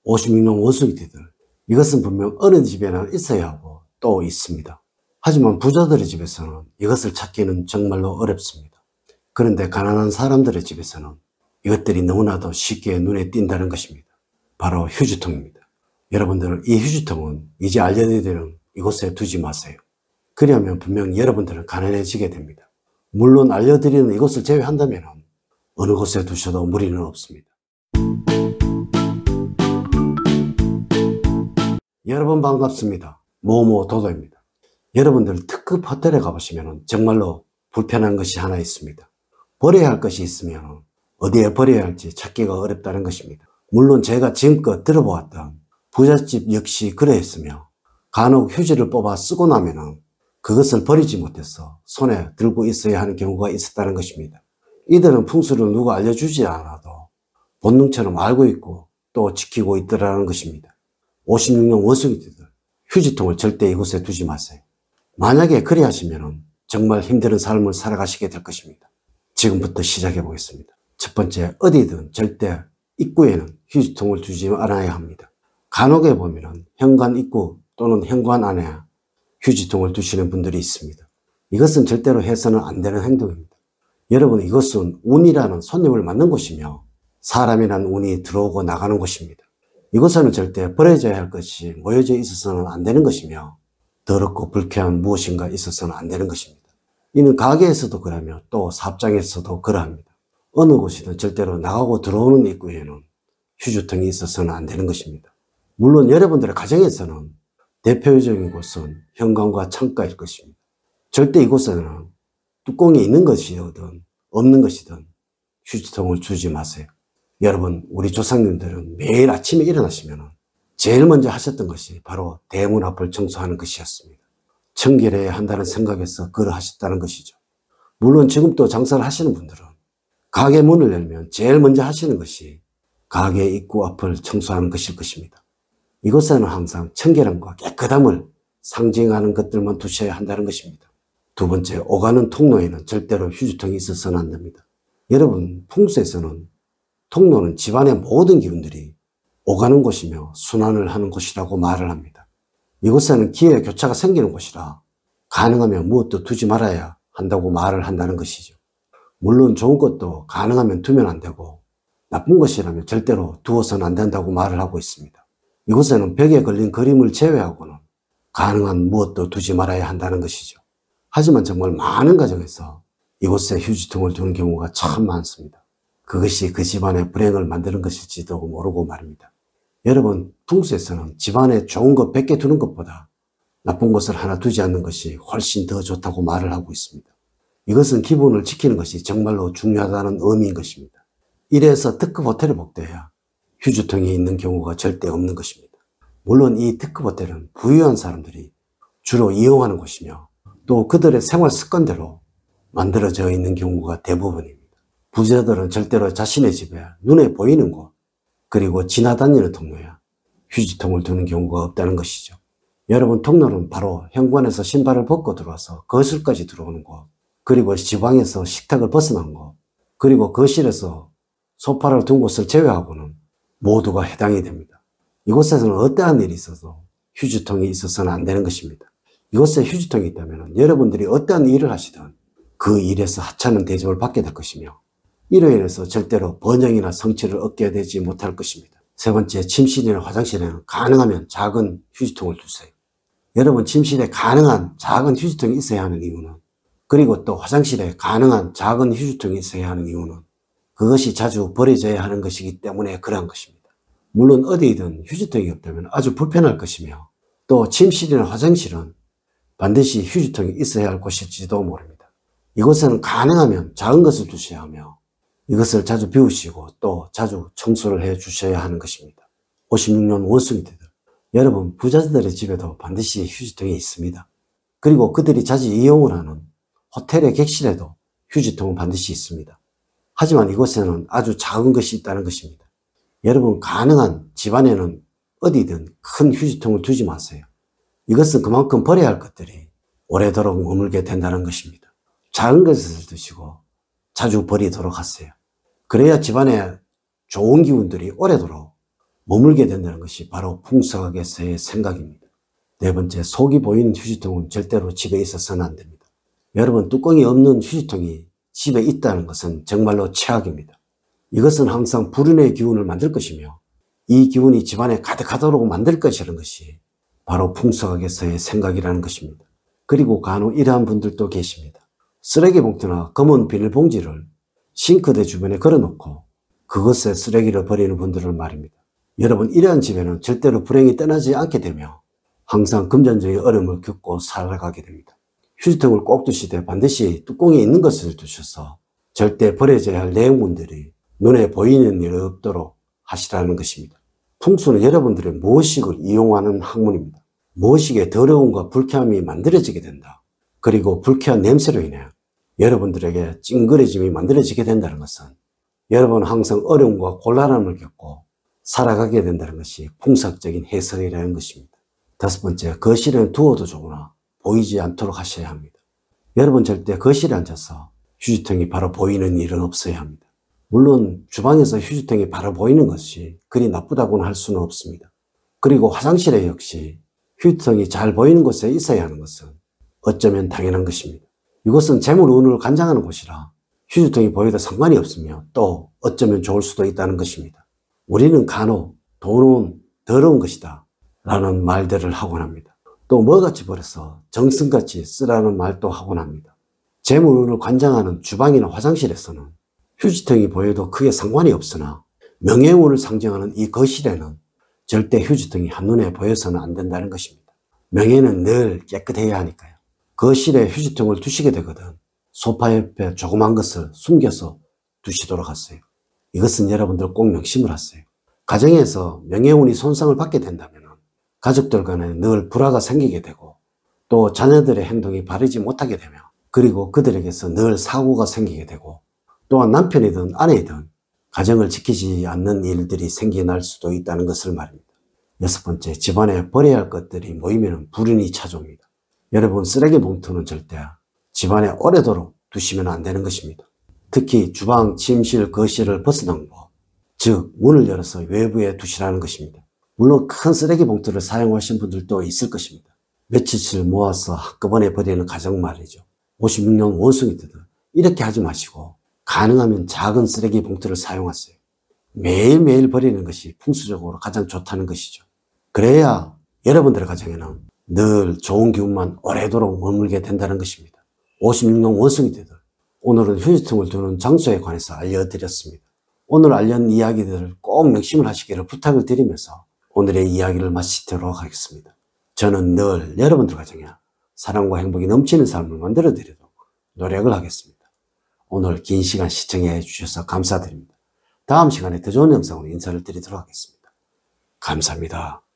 56년 원숭이들, 이것은 분명 어느 집에나 있어야 하고 또 있습니다. 하지만 부자들의 집에서는 이것을 찾기는 정말로 어렵습니다. 그런데 가난한 사람들의 집에서는 이것들이 너무나도 쉽게 눈에 띈다는 것입니다. 바로 휴지통입니다. 여러분들, 이 휴지통은 이제 알려드리는 이곳에 두지 마세요. 그리하면 분명 여러분들은 가난해지게 됩니다. 물론 알려드리는 이곳을 제외한다면 어느 곳에 두셔도 무리는 없습니다. 여러분 반갑습니다. 모모도도입니다. 여러분들 특급 호텔에 가보시면 정말로 불편한 것이 하나 있습니다. 버려야 할 것이 있으면 어디에 버려야 할지 찾기가 어렵다는 것입니다. 물론 제가 지금껏 들어보았던 부잣집 역시 그러했으며, 간혹 휴지를 뽑아 쓰고 나면 그것을 버리지 못해서 손에 들고 있어야 하는 경우가 있었다는 것입니다. 이들은 풍수를 누가 알려주지 않아도 본능처럼 알고 있고 또 지키고 있더라는 것입니다. 56년 원숭이들, 휴지통을 절대 이곳에 두지 마세요. 만약에 그리 하시면 정말 힘든 삶을 살아가시게 될 것입니다. 지금부터 시작해 보겠습니다. 첫 번째, 어디든 절대 입구에는 휴지통을 두지 않아야 합니다. 간혹에 보면 현관 입구 또는 현관 안에 휴지통을 두시는 분들이 있습니다. 이것은 절대로 해서는 안 되는 행동입니다. 여러분, 이것은 운이라는 손님을 맞는 곳이며 사람이라는 운이 들어오고 나가는 곳입니다. 이곳에는 절대 버려져야 할 것이 모여져 있어서는 안 되는 것이며 더럽고 불쾌한 무엇인가 있어서는 안 되는 것입니다. 이는 가게에서도 그러며 또 사업장에서도 그러합니다. 어느 곳이든 절대로 나가고 들어오는 입구에는 휴지통이 있어서는 안 되는 것입니다. 물론 여러분들의 가정에서는 대표적인 곳은 현관과 창가일 것입니다. 절대 이곳에는 뚜껑이 있는 것이든 없는 것이든 휴지통을 두지 마세요. 여러분, 우리 조상님들은 매일 아침에 일어나시면 제일 먼저 하셨던 것이 바로 대문 앞을 청소하는 것이었습니다. 청결해야 한다는 생각에서 그러 하셨다는 것이죠. 물론 지금도 장사를 하시는 분들은 가게 문을 열면 제일 먼저 하시는 것이 가게 입구 앞을 청소하는 것일 것입니다. 이곳에는 항상 청결함과 깨끗함을 상징하는 것들만 두셔야 한다는 것입니다. 두 번째, 오가는 통로에는 절대로 휴지통이 있어서는 안 됩니다. 여러분, 풍수에서는 통로는 집안의 모든 기운들이 오가는 곳이며 순환을 하는 곳이라고 말을 합니다. 이곳에는 기회 교차가 생기는 곳이라 가능하면 무엇도 두지 말아야 한다고 말을 한다는 것이죠. 물론 좋은 것도 가능하면 두면 안 되고 나쁜 것이라면 절대로 두어서는 안 된다고 말을 하고 있습니다. 이곳에는 벽에 걸린 그림을 제외하고는 가능한 무엇도 두지 말아야 한다는 것이죠. 하지만 정말 많은 가정에서 이곳에 휴지통을 두는 경우가 참 많습니다. 그것이 그 집안의 불행을 만드는 것일지도 모르고 말입니다. 여러분, 풍수에서는 집안에 좋은 것 100개 두는 것보다 나쁜 것을 하나 두지 않는 것이 훨씬 더 좋다고 말을 하고 있습니다. 이것은 기본을 지키는 것이 정말로 중요하다는 의미인 것입니다. 이래서 특급 호텔을 복도해야 휴지통이 있는 경우가 절대 없는 것입니다. 물론 이 특급 호텔은 부유한 사람들이 주로 이용하는 곳이며 또 그들의 생활 습관대로 만들어져 있는 경우가 대부분입니다. 부자들은 절대로 자신의 집에 눈에 보이는 곳, 그리고 지나다니는 통로에 휴지통을 두는 경우가 없다는 것이죠. 여러분, 통로는 바로 현관에서 신발을 벗고 들어와서 거실까지 들어오는 곳, 그리고 지방에서 식탁을 벗어난 곳, 그리고 거실에서 소파를 둔 곳을 제외하고는 모두가 해당이 됩니다. 이곳에서는 어떠한 일이 있어도 휴지통이 있어서는 안 되는 것입니다. 이곳에 휴지통이 있다면 여러분들이 어떠한 일을 하시든 그 일에서 하찮은 대접을 받게 될 것이며 이로 인해서 절대로 번영이나 성취를 얻게 되지 못할 것입니다. 세 번째, 침실이나 화장실에는 가능하면 작은 휴지통을 두세요. 여러분, 침실에 가능한 작은 휴지통이 있어야 하는 이유는, 그리고 또 화장실에 가능한 작은 휴지통이 있어야 하는 이유는 그것이 자주 버려져야 하는 것이기 때문에 그러한 것입니다. 물론 어디든 휴지통이 없다면 아주 불편할 것이며 또 침실이나 화장실은 반드시 휴지통이 있어야 할 곳일지도 모릅니다. 이곳에는 가능하면 작은 것을 두셔야 하며 이것을 자주 비우시고 또 자주 청소를 해 주셔야 하는 것입니다. 56년 원숭이들, 여러분, 부자들의 집에도 반드시 휴지통이 있습니다. 그리고 그들이 자주 이용을 하는 호텔의 객실에도 휴지통은 반드시 있습니다. 하지만 이곳에는 아주 작은 것이 있다는 것입니다. 여러분, 가능한 집안에는 어디든 큰 휴지통을 두지 마세요. 이것은 그만큼 버려야 할 것들이 오래도록 머물게 된다는 것입니다. 작은 것을 두시고 자주 버리도록 하세요. 그래야 집안에 좋은 기운들이 오래도록 머물게 된다는 것이 바로 풍수학에서의 생각입니다. 네 번째, 속이 보이는 휴지통은 절대로 집에 있어서는 안 됩니다. 여러분, 뚜껑이 없는 휴지통이 집에 있다는 것은 정말로 최악입니다. 이것은 항상 불운의 기운을 만들 것이며 이 기운이 집안에 가득하도록 만들 것이라는 것이 바로 풍수학에서의 생각이라는 것입니다. 그리고 간혹 이러한 분들도 계십니다. 쓰레기 봉투나 검은 비닐봉지를 싱크대 주변에 걸어놓고 그것에 쓰레기를 버리는 분들을 말입니다. 여러분, 이러한 집에는 절대로 불행이 떠나지 않게 되며 항상 금전적인 어려움을 겪고 살아가게 됩니다. 휴지통을 꼭 두시되 반드시 뚜껑이 있는 것을 두셔서 절대 버려져야 할 내용물들이 눈에 보이는 일 없도록 하시라는 것입니다. 풍수는 여러분들의 무의식을 이용하는 학문입니다. 무의식의 더러움과 불쾌함이 만들어지게 된다. 그리고 불쾌한 냄새로 인해 여러분들에게 찡그러짐이 만들어지게 된다는 것은 여러분은 항상 어려움과 곤란함을 겪고 살아가게 된다는 것이 풍수학적인 해석이라는 것입니다. 다섯 번째, 거실에는 두어도 좋으나 보이지 않도록 하셔야 합니다. 여러분, 절대 거실에 앉아서 휴지통이 바로 보이는 일은 없어야 합니다. 물론 주방에서 휴지통이 바로 보이는 것이 그리 나쁘다고는 할 수는 없습니다. 그리고 화장실에 역시 휴지통이 잘 보이는 곳에 있어야 하는 것은 어쩌면 당연한 것입니다. 이것은 재물 운을 관장하는 곳이라 휴지통이 보여도 상관이 없으며 또 어쩌면 좋을 수도 있다는 것입니다. 우리는 간혹 돈은 더러운 것이다 라는 말들을 하곤 합니다. 또 뭐같이 버려서 정성같이 쓰라는 말도 하곤 합니다. 재물 운을 관장하는 주방이나 화장실에서는 휴지통이 보여도 크게 상관이 없으나 명예운을 상징하는 이 거실에는 절대 휴지통이 한눈에 보여서는 안 된다는 것입니다. 명예는 늘 깨끗해야 하니까요. 거실에 휴지통을 두시게 되거든 소파 옆에 조그만 것을 숨겨서 두시도록 하세요. 이것은 여러분들 꼭 명심을 하세요. 가정에서 명예운이 손상을 받게 된다면 가족들 간에 늘 불화가 생기게 되고 또 자녀들의 행동이 바르지 못하게 되며 그리고 그들에게서 늘 사고가 생기게 되고 또한 남편이든 아내이든 가정을 지키지 않는 일들이 생겨날 수도 있다는 것을 말입니다. 여섯 번째, 집안에 버려야 할 것들이 모이면 불운이 찾아옵니다. 여러분, 쓰레기 봉투는 절대 집안에 오래도록 두시면 안 되는 것입니다. 특히 주방, 침실, 거실을 벗어난 곳, 즉 문을 열어서 외부에 두시라는 것입니다. 물론 큰 쓰레기 봉투를 사용하신 분들도 있을 것입니다. 며칠씩 모아서 한꺼번에 버리는 가정 말이죠. 56년 원숭이 뜨듯 이렇게 하지 마시고 가능하면 작은 쓰레기 봉투를 사용하세요. 매일매일 버리는 것이 풍수적으로 가장 좋다는 것이죠. 그래야 여러분들의 가정에는 늘 좋은 기운만 오래도록 머물게 된다는 것입니다. 56년 원숭이 뜨듯 오늘은 휴지통을 두는 장소에 관해서 알려드렸습니다. 오늘 알려는 이야기들을 꼭 명심을 하시기를 부탁을 드리면서 오늘의 이야기를 마치도록 하겠습니다. 저는 늘 여러분들 가정에 사랑과 행복이 넘치는 삶을 만들어 드리도록 노력을 하겠습니다. 오늘 긴 시간 시청해 주셔서 감사드립니다. 다음 시간에 더 좋은 영상으로 인사를 드리도록 하겠습니다. 감사합니다.